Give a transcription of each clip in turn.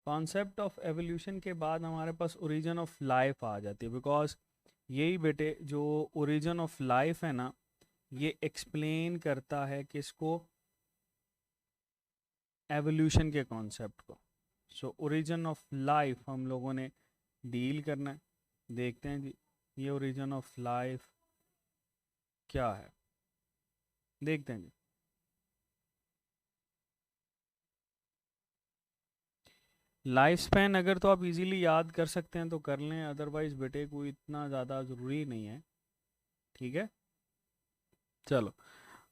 Concept of evolution के बाद हमारे पास ओरिजिन ऑफ लाइफ आ जाती है, बिकॉज यही बेटे जो ओरिजिन ऑफ लाइफ है ना, ये एक्सप्लेन करता है किसको, एवोल्यूशन के कॉन्सेप्ट को। सो ओरिजिन ऑफ लाइफ हम लोगों ने डील करना है। देखते हैं जी ये ओरिजिन ऑफ लाइफ क्या है, देखते हैं जी। लाइफ स्पैन अगर तो आप इजीली याद कर सकते हैं तो कर लें, अदरवाइज बेटे कोई इतना ज़्यादा ज़रूरी नहीं है, ठीक है। चलो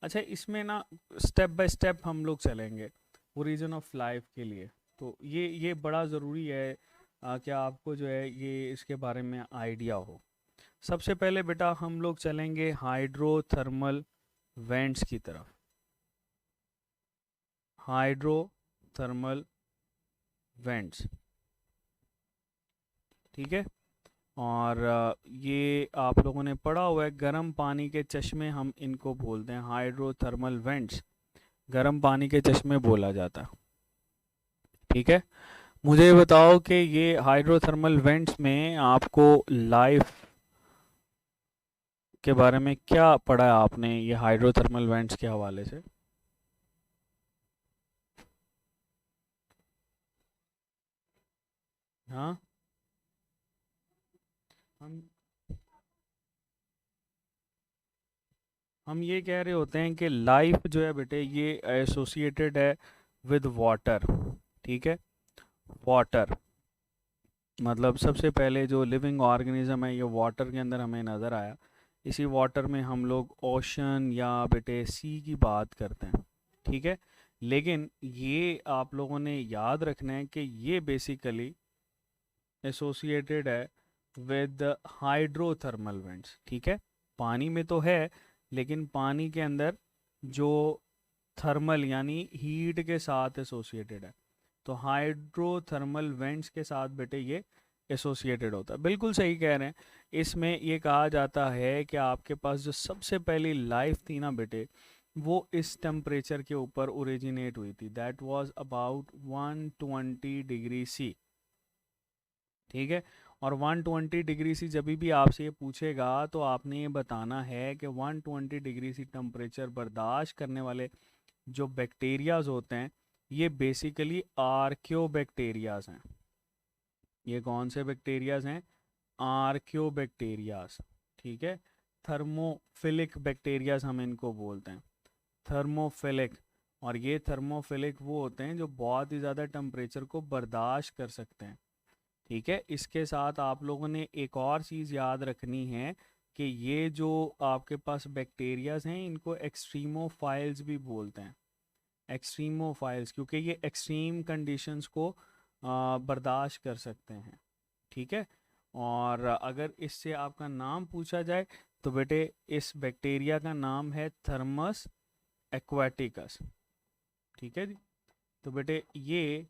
अच्छा, इसमें ना स्टेप बाय स्टेप हम लोग चलेंगे ओरिजिन ऑफ लाइफ के लिए। तो ये बड़ा ज़रूरी है कि आपको जो है ये इसके बारे में आइडिया हो। सबसे पहले बेटा हम लोग चलेंगे हाइड्रोथर्मल वेंट्स की तरफ। हाइड्रोथर्मल वेंट्स, ठीक है। और ये आप लोगों ने पढ़ा हुआ है, गर्म पानी के चश्मे हम इनको बोलते हैं, हाइड्रोथर्मल वेंट्स गर्म पानी के चश्मे बोला जाता है, ठीक है। मुझे बताओ कि ये हाइड्रोथर्मल वेंट्स में आपको लाइफ के बारे में क्या पढ़ा है आपने ये हाइड्रोथर्मल वेंट्स के हवाले से? हाँ, हम हम ये कह रहे होते हैं कि लाइफ जो है बेटे ये एसोसिएटेड है विद वाटर, ठीक है। वाटर मतलब सबसे पहले जो लिविंग ऑर्गेनिज्म है ये वाटर के अंदर हमें नज़र आया। इसी वाटर में हम लोग ओशन या बेटे सी की बात करते हैं, ठीक है। लेकिन ये आप लोगों ने याद रखना है कि ये बेसिकली एसोसिएटेड है विद हाइड्रोथर्मल वेंट्स, ठीक है। पानी में तो है, लेकिन पानी के अंदर जो थर्मल यानी हीट के साथ एसोसिएटेड है। तो हाइड्रोथर्मल वेंट्स के साथ बेटे ये एसोसिएटेड होता है, बिल्कुल सही कह रहे हैं। इसमें ये कहा जाता है कि आपके पास जो सबसे पहली लाइफ थी ना बेटे, वो इस टेम्परेचर के ऊपर ओरिजिनेट हुई थी, that was about 120 degree C, ठीक है। और 120 डिग्री सी जब भी आपसे ये पूछेगा तो आपने ये बताना है कि 120 डिग्री सी टेम्परेचर बर्दाश्त करने वाले जो बैक्टीरियाज होते हैं ये बेसिकली आर्क्योबैक्टीरियाज हैं। ये कौन से बैक्टीरियाज हैं? आर्क्योबैक्टीरियाज, ठीक है। थर्मोफिलिक बैक्टीरियाज हम इनको बोलते हैं, थर्मोफिलिक। और ये थर्मोफिलिक वो होते हैं जो बहुत ही ज़्यादा टेम्परेचर को बर्दाश्त कर सकते हैं, ठीक है। इसके साथ आप लोगों ने एक और चीज़ याद रखनी है कि ये जो आपके पास बैक्टीरियाज हैं इनको एक्सट्रीमोफाइल्स भी बोलते हैं, एक्सट्रीमोफाइल्स, क्योंकि ये एक्सट्रीम कंडीशंस को बर्दाश्त कर सकते हैं, ठीक है। और अगर इससे आपका नाम पूछा जाए तो बेटे इस बैक्टीरिया का नाम है थर्मस एक्वाटिकस, ठीक है जी। तो बेटे ये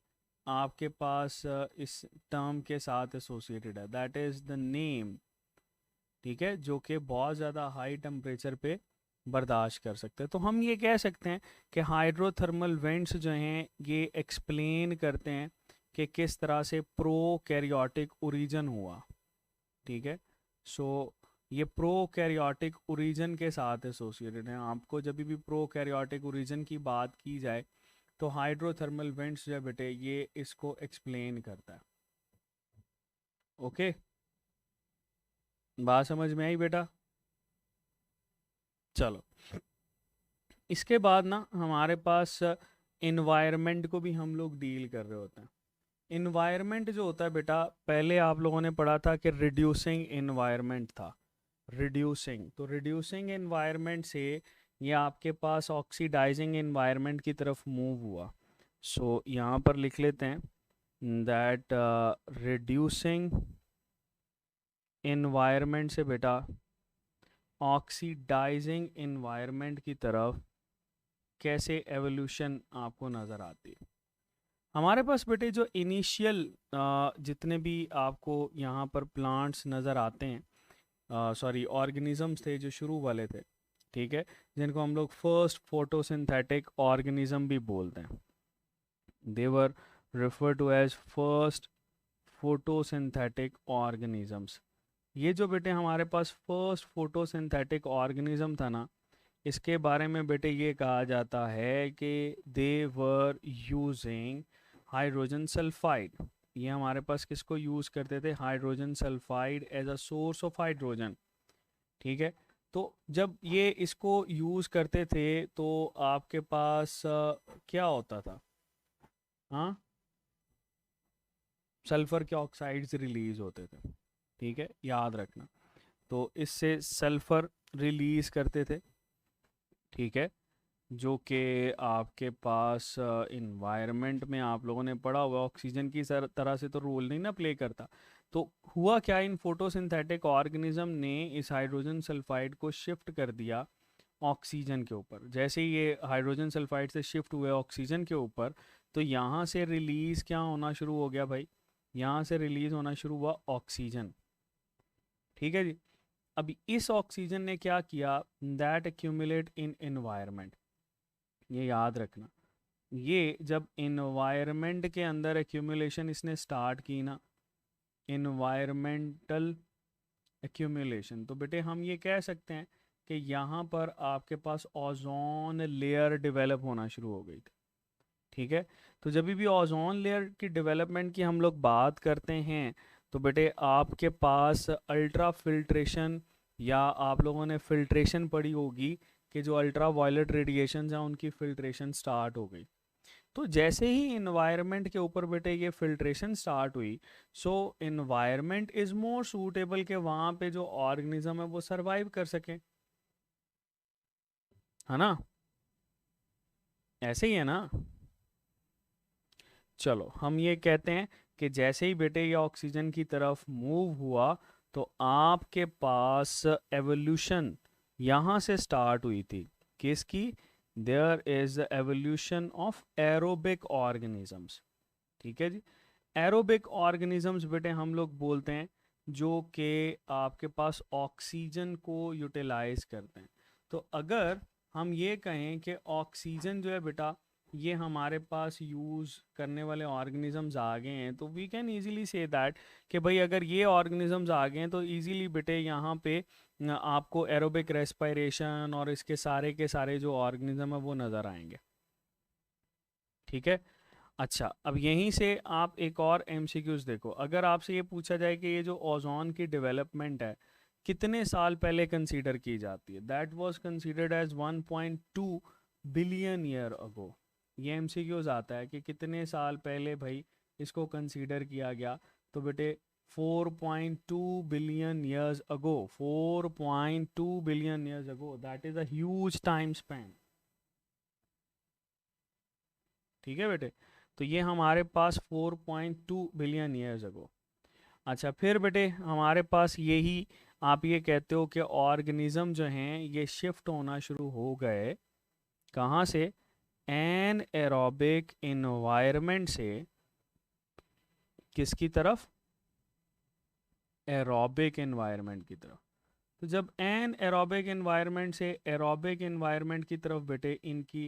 आपके पास इस टर्म के साथ एसोसिएटेड है, दैट इज़ द नेम, ठीक है, जो कि बहुत ज़्यादा हाई टेम्परेचर पे बर्दाश्त कर सकते हैं। तो हम ये कह सकते हैं कि हाइड्रोथर्मल वेंट्स जो हैं ये एक्सप्लेन करते हैं कि किस तरह से प्रोकैरियोटिक ओरिजिन हुआ, ठीक है। सो ये प्रोकैरियोटिक ओरिजिन के साथ एसोसिएटेड है। आपको जब भी प्रोकैरियोटिक ओरिजिन की बात की जाए तो हाइड्रोथर्मल वेंट्स जो है बेटे ये इसको एक्सप्लेन करता है, ओके। बात समझ में आई बेटा? चलो इसके बाद ना हमारे पास इन्वायरमेंट को भी हम लोग डील कर रहे होते हैं। इन्वायरमेंट जो होता है बेटा, पहले आप लोगों ने पढ़ा था कि रिड्यूसिंग इन्वायरमेंट था, रिड्यूसिंग। तो रिड्यूसिंग इन्वायरमेंट से ये आपके पास ऑक्सीडाइजिंग इन्वायरमेंट की तरफ मूव हुआ। सो यहाँ पर लिख लेते हैं दैट रिड्यूसिंग इन्वायरमेंट से बेटा ऑक्सीडाइजिंग इन्वायरमेंट की तरफ कैसे एवोल्यूशन आपको नज़र आती है। हमारे पास बेटे जो इनिशियल जितने भी आपको यहाँ पर प्लांट्स नज़र आते हैं, सॉरी ऑर्गेनिजम्स थे जो शुरू वाले थे, ठीक है, जिनको हम लोग फर्स्ट फोटोसिंथेटिक ऑर्गेनिज्म भी बोलते हैं। देवर referred to as first photosynthetic organisms. ये जो बेटे हमारे पास फर्स्ट फोटोसिंथेटिक ऑर्गेनिज्म था ना, इसके बारे में बेटे ये कहा जाता है कि they were using hydrogen sulphide. ये हमारे पास किसको यूज़ करते थे? Hydrogen sulphide as a source of hydrogen. ठीक है, तो जब ये इसको यूज़ करते थे तो आपके पास क्या होता था? हाँ, सल्फर के ऑक्साइड्स रिलीज होते थे। ठीक है, याद रखना। तो इससे सल्फर रिलीज करते थे। ठीक है, जो कि आपके पास इन्वायरमेंट में आप लोगों ने पढ़ा हुआ, ऑक्सीजन की तरह से तो रोल नहीं ना प्ले करता। तो हुआ क्या, इन फोटोसिंथेटिक ऑर्गेनिज्म ने इस हाइड्रोजन सल्फाइड को शिफ्ट कर दिया ऑक्सीजन के ऊपर। जैसे ही ये हाइड्रोजन सल्फाइड से शिफ्ट हुए ऑक्सीजन के ऊपर, तो यहाँ से रिलीज क्या होना शुरू हो गया भाई? यहाँ से रिलीज होना शुरू हुआ ऑक्सीजन। ठीक है जी। अब इस ऑक्सीजन ने क्या किया? That accumulate in environment. ये याद रखना, ये जब इन्वायरमेंट के अंदर एक्यूमुलेशन इसने स्टार्ट की ना, इन्वायरमेंटल एक्यूमुलेशन, तो बेटे हम ये कह सकते हैं कि यहाँ पर आपके पास ओजोन लेयर डेवलप होना शुरू हो गई थी। ठीक है, तो जब भी ओजोन लेयर की डेवलपमेंट की हम लोग बात करते हैं, तो बेटे आपके पास अल्ट्रा फिल्ट्रेशन, या आप लोगों ने फिल्ट्रेशन पढ़ी होगी कि जो अल्ट्रा वायलेट रेडिएशन हैं उनकी फिल्ट्रेशन स्टार्ट हो गई। तो जैसे ही इन्वायरमेंट के ऊपर बेटे ये फिल्ट्रेशन स्टार्ट हुई, सो इन्वायरमेंट इज मोर सूटेबल के वहाँ पे जो ऑर्गेनिज्म है वो सरवाइव कर सके, है ना? ऐसे ही है ना? चलो हम ये कहते हैं कि जैसे ही बेटे ये ऑक्सीजन की तरफ मूव हुआ, तो आपके पास एवोल्यूशन यहाँ से स्टार्ट हुई थी। किसकी? There is the evolution of aerobic organisms. ठीक है जी। एरोबिक ऑर्गेनिजम्स बेटे हम लोग बोलते हैं जो कि आपके पास ऑक्सीजन को यूटिलाइज करते हैं। तो अगर हम ये कहें कि ऑक्सीजन जो है बेटा ये हमारे पास यूज़ करने वाले ऑर्गेनिजम्स आ गए हैं, तो we can easily say that कि भाई अगर ये ऑर्गेनिजम्स आ गए हैं तो इजीली बेटे यहाँ पे आपको एरोबिक रेस्पिरेशन और इसके सारे के सारे जो ऑर्गेनिज्म है वो नज़र आएंगे। ठीक है, अच्छा अब यहीं से आप एक और एमसीक्यूज देखो। अगर आपसे ये पूछा जाए कि ये जो ओजोन की डेवलपमेंट है कितने साल पहले कंसीडर की जाती है, that was considered as 1.2 billion year ago. ये एमसीक्यूज आता है कि कितने साल पहले भाई इसको कंसीडर किया गया, तो बेटे 4.2 billion years ago. 4.2 billion years ago, that is a huge time span. ठीक है बेटे, तो ये हमारे पास 4.2 बिलियन ईयर्स अगो। अच्छा फिर बेटे हमारे पास यही, आप ये कहते हो कि ऑर्गेनिज्म जो हैं ये शिफ्ट होना शुरू हो गए कहाँ से? एन एरोबिक इन्वायरमेंट से किसकी तरफ? एरोबिक इन्वायरमेंट की तरफ। तो जब एन एरोबिक इन्वायरमेंट से एरोबिक इन्वायरमेंट की तरफ बेटे इनकी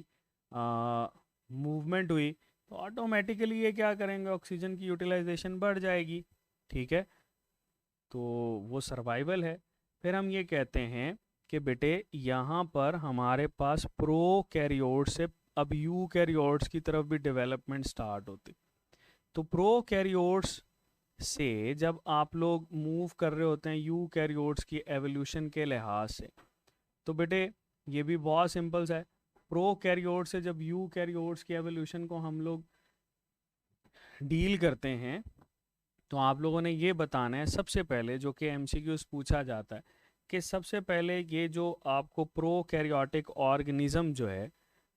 मूवमेंट हुई, तो ऑटोमेटिकली ये क्या करेंगे? ऑक्सीजन की यूटिलाइजेशन बढ़ जाएगी। ठीक है, तो वो सर्वाइवल है। फिर हम ये कहते हैं कि बेटे यहाँ पर हमारे पास प्रो कैरियोट्स से अब यू कैरियोट्स की तरफ भी डेवलपमेंट स्टार्ट होती। तो प्रो कैरियोट्स से जब आप लोग मूव कर रहे होते हैं यू कैरियोट्स की एवोल्यूशन के लिहाज से, तो बेटे ये भी बहुत सिंपल सा है। प्रो कैरियोट्स से जब यू कैरियोट्स की एवोल्यूशन को हम लोग डील करते हैं, तो आप लोगों ने ये बताना है सबसे पहले, जो कि एमसीक्यूज पूछा जाता है, कि सबसे पहले ये जो आपको प्रोकैरियोटिक ऑर्गेनिज्म जो है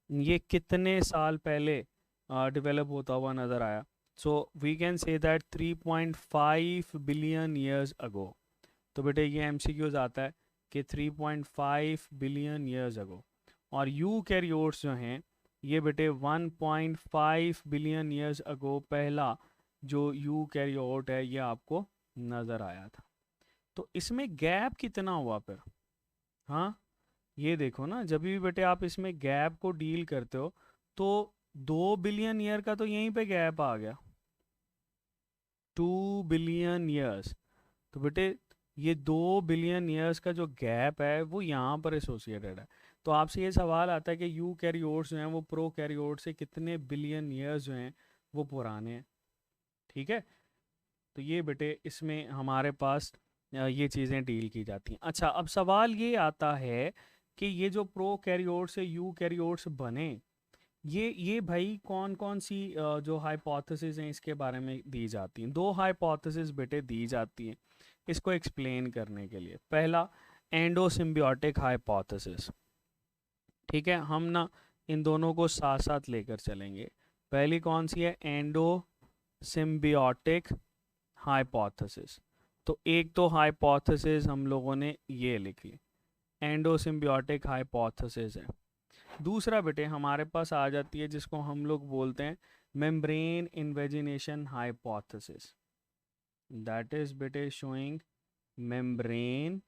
ये कितने साल पहले डेवलप होता हुआ नज़र आया? So we can say that 3.5 billion years ago. तो बेटे ये एमसीक्यूज आता है कि 3.5 बिलियन ईयर्स अगो। और यू कैरियोट्स जो हैं ये बेटे 1.5 बिलियन ईयर्स अगो पहला जो यू कैरियोट है ये आपको नज़र आया था। तो इसमें गैप कितना हुआ फिर? हाँ, ये देखो ना, जब भी बेटे आप इसमें गैप को डील करते हो, तो 2 बिलियन ईयर का तो यहीं पे गैप आ गया, 2 बिलियन ईयर्स। तो बेटे ये 2 बिलियन ईयर्स का जो गैप है वो यहाँ पर एसोसिएटेड है। तो आपसे ये सवाल आता है कि यू कैरियोट्स जो हैं वो प्रो कैरियोट से कितने बिलियन ईयर्स जो हैं वो पुराने हैं। ठीक है, तो ये बेटे इसमें हमारे पास ये चीज़ें डील की जाती हैं। अच्छा, अब सवाल ये आता है कि ये जो प्रो कैरियोट्स से यू कैरियोट्स बने, ये भाई कौन कौन सी जो हाइपोथेसिस हैं इसके बारे में दी जाती हैं। दो हाइपोथेसिस बेटे दी जाती हैं इसको एक्सप्लेन करने के लिए। पहला एंडोसिम्बियोटिक हाइपोथेसिस। ठीक है, हम ना इन दोनों को साथ साथ लेकर चलेंगे। पहली कौन सी है, एंडोसिम्बियोटिक हाइपोथेसिस। तो एक तो हाइपोथेसिस हम लोगों ने ये लिख ली, एंडोसिम्बियोटिक हाइपोथेसिस है। दूसरा बेटे हमारे पास आ जाती है जिसको हम लोग बोलते हैं membrane invagination hypothesis. That is बेटे शोइंग मेम्ब्रेन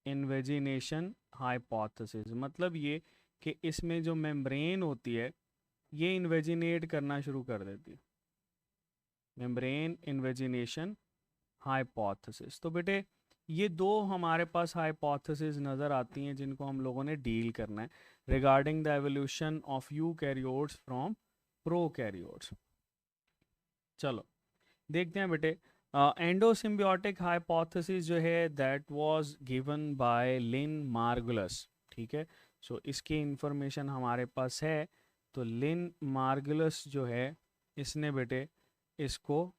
इन्वेजिनेशन हाइपोथेसिस। मतलब ये कि इसमें जो मेम्ब्रेन होती है ये इन्वेजिनेट करना शुरू कर देती है, मेम्ब्रेन इन्वेजिनेशन हाइपोथेसिस। तो बेटे ये दो हमारे पास हाइपोथेसिस नज़र आती हैं जिनको हम लोगों ने डील करना है regarding the evolution of you karyotes from pro karyotes. चलो देखते हैं बेटे। एंडोसिम्बियोटिक हाइपोथेसिस जो है दैट वाज गिवन बाय लिन मार्गुलस। ठीक है, सो इसकी इंफॉर्मेशन हमारे पास है। तो लिन मार्गुलस जो है इसने बेटे इसको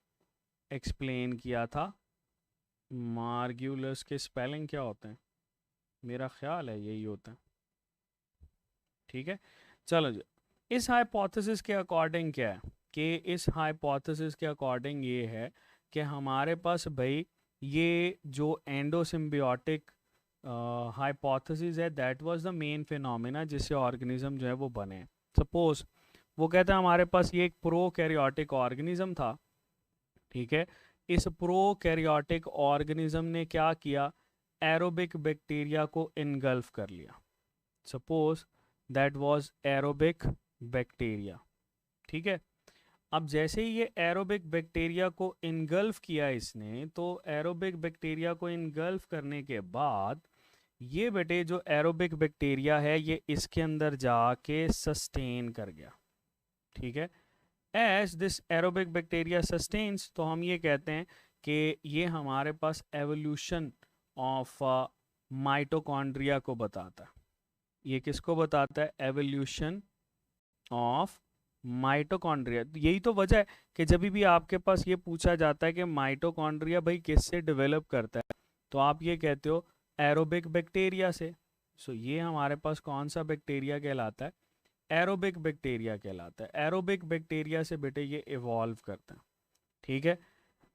एक्सप्लेन किया था। मार्ग्यूलस के स्पेलिंग क्या होते हैं, मेरा ख्याल है यही होता है। ठीक है, चलो जी, इस हाइपोथेसिस के अकॉर्डिंग क्या है कि इस हाइपोथेसिस के अकॉर्डिंग ये है कि हमारे पास भाई ये जो एंडोसिम्बियोटिक हाइपोथेसिस है that was the main phenomena जिससे ऑर्गेनिज्म जो है वो बने। सपोज वो कहते हैं हमारे पास ये एक प्रोकैरियोटिक ऑर्गेनिज्म था। ठीक है, इस प्रोकैरियोटिक ऑर्गेनिज्म ने क्या किया, एरोबिक बैक्टीरिया को इनगल्फ कर लिया। Suppose that was aerobic bacteria. ठीक है, अब जैसे ही ये एरोबिक बैक्टीरिया को इनगल्फ किया इसने, तो एरोबिक बैक्टीरिया को इनगल्फ करने के बाद ये बेटे जो एरोबिक बैक्टीरिया है ये इसके अंदर जाके सस्टेन कर गया। ठीक है, as this aerobic bacteria sustains, तो हम ये कहते हैं कि ये हमारे पास एवोल्यूशन ऑफ माइटोकॉन्ड्रिया को बताता है। ये किसको बताता है, एवोल्यूशन ऑफ माइटोकॉन्ड्रिया। यही तो वजह है कि जब भी आपके पास ये पूछा जाता है कि माइटोकॉन्ड्रिया भाई किससे डेवलप करता है, तो आप ये कहते हो एरोबिक बैक्टीरिया से। सो ये हमारे पास कौन सा बैक्टीरिया कहलाता है, एरोबिक बैक्टीरिया कहलाता है। एरोबिक बैक्टीरिया से बेटे ये इवॉल्व करता है। ठीक है,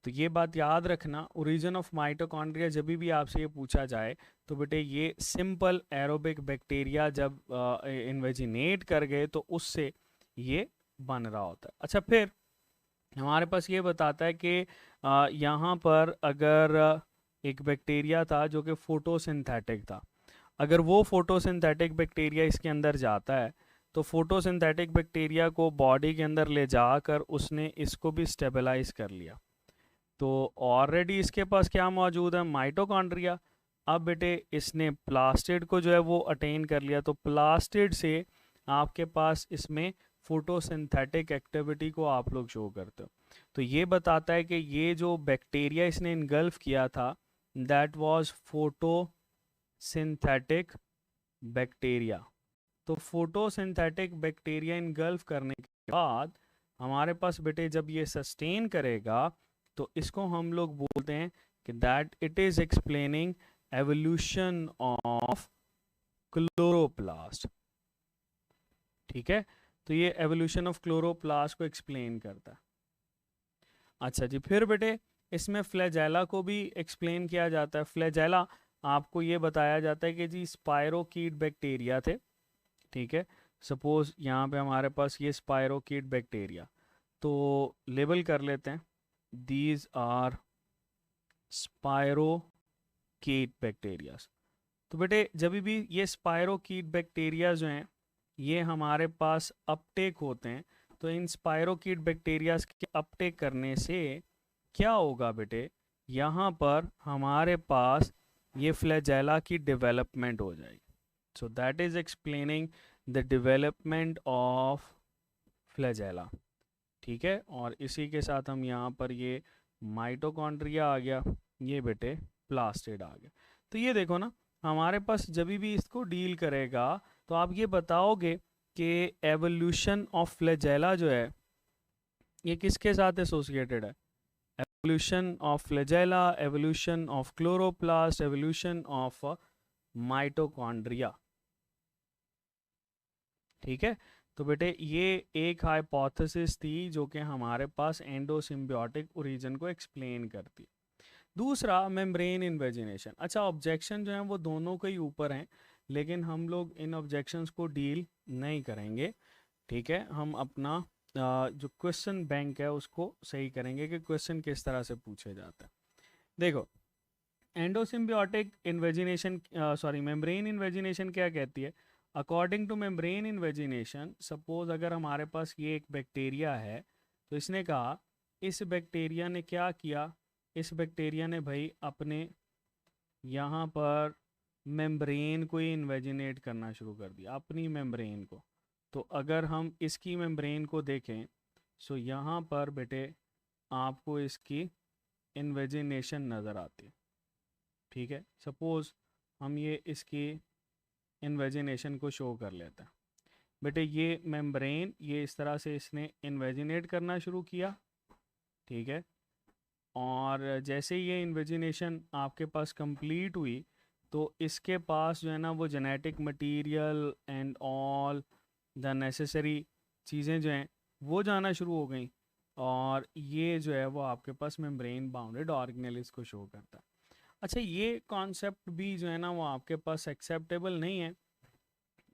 तो ये बात याद रखना, ओरिजिन ऑफ माइटोकॉन्ड्रिया जब भी आपसे ये पूछा जाए तो बेटे ये सिंपल एरोबिक बैक्टीरिया जब इन्वेजिनेट कर गए तो उससे ये बन रहा होता है। अच्छा, फिर हमारे पास ये बताता है कि यहाँ पर अगर एक बैक्टीरिया था जो कि फोटोसिंथेटिक था, अगर वो फोटोसिंथेटिक बैक्टीरिया इसके अंदर जाता है तो फोटोसिंथेटिक बैक्टीरिया को बॉडी के अंदर ले जाकर उसने इसको भी स्टेबलाइज कर लिया। तो ऑलरेडी इसके पास क्या मौजूद है, माइटोकॉन्ड्रिया। अब बेटे इसने प्लास्टिड को जो है वो अटेन कर लिया, तो प्लास्टिड से आपके पास इसमें फोटोसिंथेटिक एक्टिविटी को आप लोग शो करते हो। तो ये बताता है कि ये जो बैक्टीरिया इसने इनगल्फ किया था दैट वाज फोटोसिंथेटिक बैक्टीरिया। तो फोटोसिंथेटिक बैक्टीरिया इनगल्फ करने के बाद हमारे पास बेटे जब ये सस्टेन करेगा तो इसको हम लोग बोलते हैं कि that it is explaining evolution of chloroplast. ठीक है, तो ये एवोल्यूशन ऑफ क्लोरोप्लास्ट को एक्सप्लेन करता है। अच्छा जी, फिर बेटे इसमें फ्लैजेला को भी एक्सप्लेन किया जाता है। फ्लैजेला आपको ये बताया जाता है कि जी स्पायरोकीट बैक्टीरिया थे। ठीक है, सपोज यहाँ पे हमारे पास ये स्पायरोकीट बैक्टीरिया, तो लेबल कर लेते हैं, दीज आर स्पायरोकीट बैक्टीरियाज। तो बेटे जब भी ये स्पायरोकीट बैक्टीरिया जो हैं ये हमारे पास अपटेक होते हैं। तो इन स्पायरोकीट बैक्टीरिया के अपटेक करने से क्या होगा बेटे, यहाँ पर हमारे पास ये फ्लैजेला की डेवलपमेंट हो जाएगी। So that is explaining the development of flagella. ठीक है, और इसी के साथ हम यहाँ पर ये माइटोकॉन्ड्रिया आ गया, ये बेटे प्लास्टिड आ गया। तो ये देखो ना, हमारे पास जब भी इसको डील करेगा तो आप ये बताओगे कि एवोल्यूशन ऑफ फ्लैजेला जो है ये किसके साथ एसोसिएटेड है। Evolution of flagella, evolution of chloroplast, evolution of mitochondria. ठीक है, तो बेटे ये एक हाइपोथेसिस थी जो कि हमारे पास एंडोसिम्बियोटिक ओरिजिन को एक्सप्लेन करती है। दूसरा मेम्ब्रेन इन्वेजिनेशन। अच्छा, ऑब्जेक्शन जो है वो दोनों के ही ऊपर हैं, लेकिन हम लोग इन ऑब्जेक्शंस को डील नहीं करेंगे। ठीक है, हम अपना जो क्वेश्चन बैंक है उसको सही करेंगे कि क्वेश्चन किस तरह से पूछे जाते हैं। देखो, एंडोसिम्बियोटिक इन्वेजिनेशन, सॉरी मेम्ब्रेन इन्वेजिनेशन क्या कहती है। According two membrane invagination, suppose अगर हमारे पास ये एक बैक्टीरिया है, तो इसने कहा इस बैक्टीरिया ने क्या किया, इस बैक्टीरिया ने भाई अपने यहाँ पर मेम्ब्रेन को ही इन्वेजिनेट करना शुरू कर दिया, अपनी मेम्ब्रेन को। तो अगर हम इसकी मेम्ब्रेन को देखें, सो यहाँ पर बेटे आपको इसकी इन्वेजिनेशन नज़र आती है। ठीक है, सपोज हम ये इसकी इन्वेजिनेशन को शो कर लेते हैं। बेटे ये मेम्ब्रेन ये इस तरह से इसने इन्वेजिनेट करना शुरू किया। ठीक है, और जैसे ही ये इन्वेजिनेशन आपके पास कंप्लीट हुई तो इसके पास जो है ना वो genetic material and all the necessary चीज़ें जो हैं वो जाना शुरू हो गई, और ये जो है वो आपके पास मेम्ब्रेन बाउंडेड ऑर्गेनेल्स को शो करता है। अच्छा, ये कॉन्सेप्ट भी जो है ना वो आपके पास एक्सेप्टेबल नहीं है,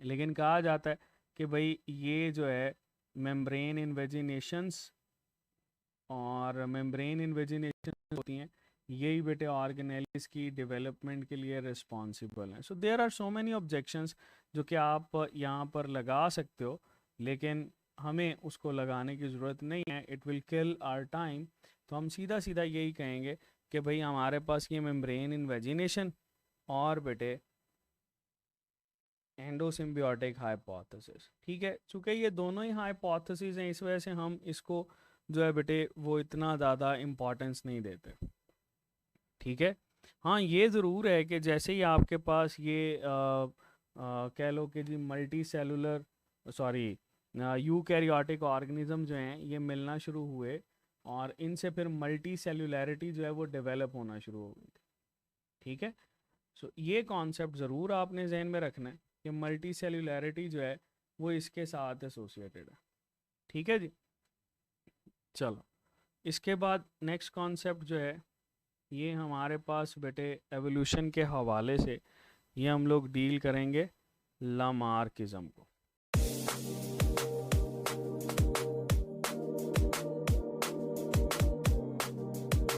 लेकिन कहा जाता है कि भाई ये जो है मेम्ब्रेन इन्वेजिनेशंस और मेम्ब्रेन इन्वेजिनेशन होती हैं, यही बेटे ऑर्गेनेल्स की डेवलपमेंट के लिए रिस्पॉन्सिबल हैं। So there are so many objections जो कि आप यहाँ पर लगा सकते हो, लेकिन हमें उसको लगाने की ज़रूरत नहीं है, it will kill our time. तो हम सीधा सीधा यही कहेंगे कि भाई हमारे पास ये मेम्ब्रेन इन्वेजिनेशन और बेटे एंडोसिम्बियोटिक हाइपोथेसिस। ठीक है, चूँकि ये दोनों ही हाइपोथेसिस हैं, इस वजह से हम इसको जो है बेटे वो इतना ज़्यादा इम्पोर्टेंस नहीं देते। ठीक है, हाँ ये ज़रूर है कि जैसे ही आपके पास ये कह लो कि जी multi cellular, sorry eukaryotic organism जो हैं ये मिलना शुरू हुए, और इनसे फिर मल्टी सेलुलैरिटी जो है वो डेवलप होना शुरू हो गई। ठीक है, सो ये कॉन्सेप्ट ज़रूर आपने जहन में रखना है कि मल्टी सेलुलैरिटी जो है वो इसके साथ एसोसिएटेड है। ठीक है जी, चलो इसके बाद नेक्स्ट कॉन्सेप्ट जो है ये हमारे पास बेटे एवोल्यूशन के हवाले से ये हम लोग डील करेंगे लामार्किज्म को।